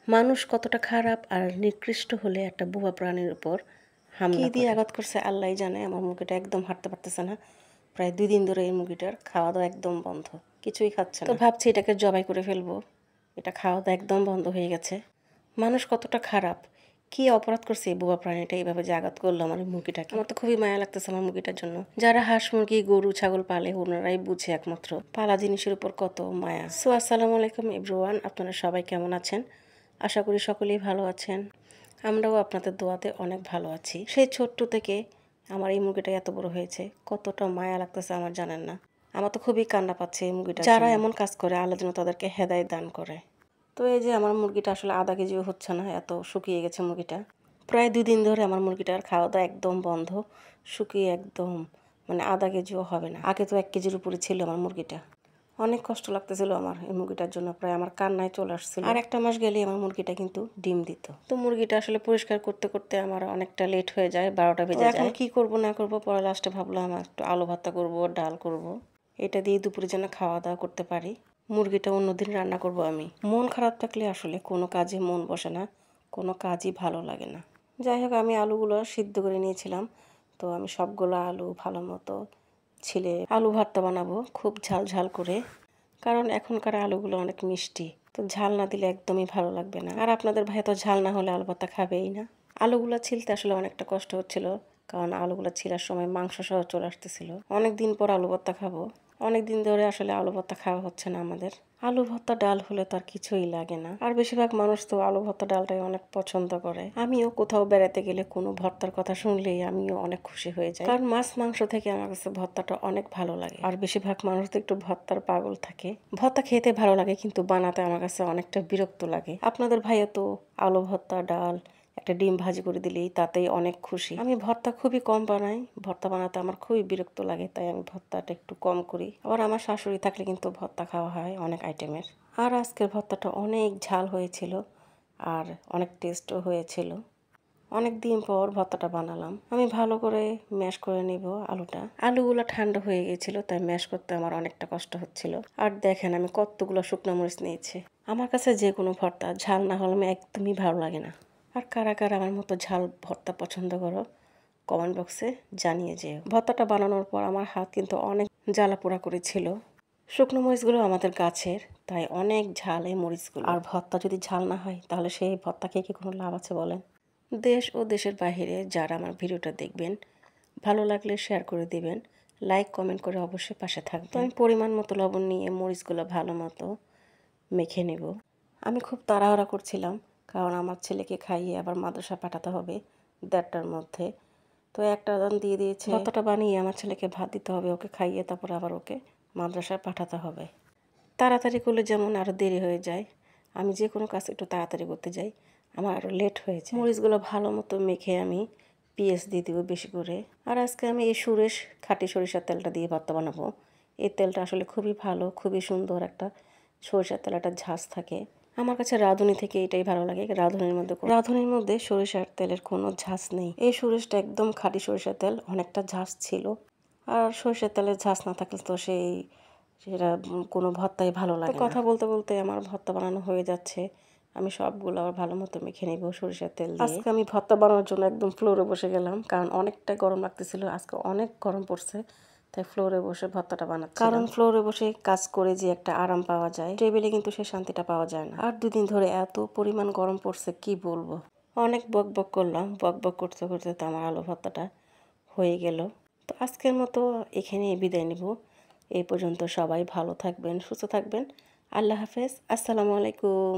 মানুষ কতটা খারাপ আর নিকৃষ্ট হলে একটা বোবা প্রাণীর উপর হামলা দিয়ে আঘাত করছে আল্লাহই জানে। আমার মুরগিটা একদম হাঁটতে পারতেছে না। প্রায় 2 দিন ধরে এই মুরগিটার খাওয়া দাওয়া একদম বন্ধ, কিছুই খাচ্ছে না। তো ভাবছি এটাকে জবাই করে ফেলবো। এটা খাওয়া দাওয়া একদম বন্ধ হয়ে গেছে। মানুষ কতটা খারাপ, কি অপরাধ করছে এই বোবা প্রাণীটা এইভাবে যে আঘাত করলো আমার মুরগিটাকে। আমার তো খুবই মায়া লাগতেছে আমার মুরগিটার জন্য। যারা হাঁস মুরগি গরু ছাগল পালে ওনারাই বুঝে একমাত্র পালা জিনিসের উপর কত মায়া। সো আসসালামু আলাইকুম এভরিওয়ান, আপনারা সবাই কেমন আছেন? আশা করি সকলেই ভালো আছেন। আমরাও আপনাদের দোয়াতে অনেক ভালো আছি। সেই ছোট্ট থেকে আমার এই মুরগিটা এত বড় হয়েছে, কতটা মায়া লাগতেছে আমার জানেন না। আমার তো খুবই কান্না পাচ্ছে এই মুরগিটা। যারা এমন কাজ করে আল্লাহ যেন তাদেরকে হেদায়েত দান করে। তো এই যে আমার মুরগিটা আসলে আধা কেজিও হচ্ছে না, এত শুকিয়ে গেছে মুরগিটা। প্রায় 2 দিন ধরে আমার মুরগিটার খাওয়া দাওয়া একদম বন্ধ, শুকিয়ে একদম মানে আধা কেজিও হবে না। আগে তো 1 কেজির উপরে ছিল আমার মুরগিটা। অনেক কষ্ট লাগতেছিল আমার এই মুরগিটার জন্য, প্রায় আমার কান্নায় চলে আসছিল। আর 1 মাস গেলেই আমার মুরগিটা কিন্তু ডিম দিত। তো মুরগিটা আসলে পরিষ্কার করতে করতে আমার অনেকটা লেট হয়ে যায়, 12টা বেজে যায়। এখন কি করব না করব, পরে লাস্টে ভাবলাম একটু আলু ভর্তা করব, ডাল করব, এটা দিয়ে দুপুরে যেন খাওয়া দাওয়া করতে পারি। মুরগিটা অন্যদিন রান্না করব আমি। মন খারাপ থাকলে আসলে কোনো কাজে মন বসে না, কোনো কাজই ভালো লাগে না। যাই হোক, আমি আলুগুলো সিদ্ধ করে নিয়েছিলাম। তো আমি সবগুলো আলু ভালো মতো ছিলে আলু ভর্তা বানাবো, খুব ঝাল ঝাল করে, কারণ এখনকার আলুগুলো অনেক মিষ্টি। তো ঝাল না দিলে একদমই ভালো লাগবে না। আর আপনাদের ভাই তো ঝাল না হলে আলু ভর্তা খাবেই না। আলুগুলো ছিলতে আসলে অনেকটা কষ্ট হচ্ছিল, কারণ আলুগুলো ছিলার সময় মাংস সহ চলে আসতেছিল। অনেক দিন পর আলু ভর্তা খাবো, অনেক দিন ধরে আসলে আলু ভর্তা খাওয়া হচ্ছে না আমাদের। আলু ভর্তা ডাল হলে তো আর কিছুই লাগে না। আর বেশিরভাগ মানুষ তো আলু ভর্তা ডালটাই অনেক পছন্দ করে। আমিও কোথাও বেড়াতে গেলে কোনো ভর্তার কথা শুনলেই আমিও অনেক খুশি হয়ে যাই, কারণ মাছ মাংস থেকে আমার কাছে ভর্তাটা অনেক ভালো লাগে। আর বেশিরভাগ মানুষ তো একটু ভর্তার পাগল থাকে। ভর্তা খেতে ভালো লাগে, কিন্তু বানাতে আমার কাছে অনেকটা বিরক্ত লাগে। আপনাদের ভাইয়া তো আলু ভর্তা ডাল একটা ডিম ভাজি করে দিলেই তাতেই অনেক খুশি। আমি ভর্তা খুবই কম বানাই, ভর্তা বানাতে আমার খুবই বিরক্ত লাগে, তাই আমি ভর্তাটা একটু কম করি। আবার আমার শাশুড়ি থাকলে কিন্তু ভর্তা খাওয়া হয় অনেক আইটেমের। আর আজকের ভর্তাটা অনেক ঝাল হয়েছিল আর অনেক টেস্টও হয়েছিল। অনেক দিন পর ভর্তাটা বানালাম। আমি ভালো করে ম্যাশ করে নিব আলুটা। আলুগুলো ঠান্ডা হয়ে গেছিল, তাই ম্যাশ করতে আমার অনেকটা কষ্ট হচ্ছিল। আর দেখেন আমি কতগুলো শুকনো মরিচ নিয়েছি। আমার কাছে যে কোনো ভর্তা ঝাল না হলে একদমই ভালো লাগে না। আর কারা কারা আমার মতো ঝাল ভর্তা পছন্দ করো কমেন্ট বক্সে জানিয়ে যেও। ভর্তাটা বানানোর পর আমার হাত কিন্তু অনেক জ্বালা পোড়া করেছিল। শুকনো মরিচগুলো আমাদের গাছের, তাই অনেক ঝাল এই মরিচগুলো। আর ভর্তা যদি ঝাল না হয় তাহলে সেই ভর্তা খেয়ে কি কোনো লাভ আছে বলেন? দেশ ও দেশের বাইরে যারা আমার ভিডিওটা দেখবেন, ভালো লাগলে শেয়ার করে দিবেন, লাইক কমেন্ট করে অবশ্যই পাশে থাকবেন। তো আমি পরিমাণ মতো লবণ নিয়ে মরিচগুলো ভালো মতো মেখে নেব। আমি খুব তাড়াহুড়া করছিলাম, কারণ আমার ছেলেকে খাইয়ে আবার মাদ্রাসা পাঠাতে হবে 1:30টার মধ্যে। তো একটা আজান দিয়ে দিয়েছে, ভর্তাটা বানিয়ে আমার ছেলেকে ভাত দিতে হবে, ওকে খাইয়ে তারপর আবার ওকে মাদ্রাসায় পাঠাতে হবে। তাড়াতাড়ি করলে যেমন আরও দেরি হয়ে যায়, আমি যে কোনো কাজ একটু তাড়াতাড়ি করতে যাই, আমার আরও লেট হয়ে যায়। মরিচগুলো ভালো মতো মেখে আমি পেঁয়াজ দিয়ে দেবো বেশি করে। আর আজকে আমি এই সুরেশ খাঁটি সরিষার তেলটা দিয়ে ভর্তা বানাবো। এই তেলটা আসলে খুবই ভালো, খুবই সুন্দর একটা সরিষার তেল, একটা ঝাঁজ থাকে। আমার কাছে রাঁধুনি থেকে এটাই ভালো লাগে। রাঁধুনির মধ্যে সরিষার তেলের কোনো ঝাঁজ নেই। এই সুরেশটা একদম খাঁটি সরিষার তেল, অনেকটা ঝাঁজ ছিল। আর সরিষার তেলের ঝাঁজ না থাকলে তো সেটা কোনো ভর্তাই ভালো লাগে না। কথা বলতে বলতে আমার ভর্তা বানানো হয়ে যাচ্ছে। আমি সবগুলো আবার ভালো মতো মেখে নেব সরিষার তেল দিয়ে। আজকে আমি ভর্তা বানানোর জন্য একদম ফ্লোরে বসে গেলাম, কারণ অনেকটা গরম লাগতেছিল। আজকে অনেক গরম পড়ছে, তাই ফ্লোরে বসে ভর্তাটা বানাচ্ছি। কারণ ফ্লোরে বসে কাজ করে যে একটা আরাম পাওয়া যায়, টেবিলে কিন্তু সেই শান্তিটা পাওয়া যায় না। আর 2 দিন ধরে এত পরিমাণ গরম পড়ছে কি বলবো। অনেক বক বক করলাম, বক বক করতে করতে তো আমার আলু ভর্তাটা হয়ে গেল। তো আজকের মতো এখানেই বিদায় নেব। এই পর্যন্ত সবাই ভালো থাকবেন, সুস্থ থাকবেন। আল্লাহ হাফেজ, আসসালামু আলাইকুম।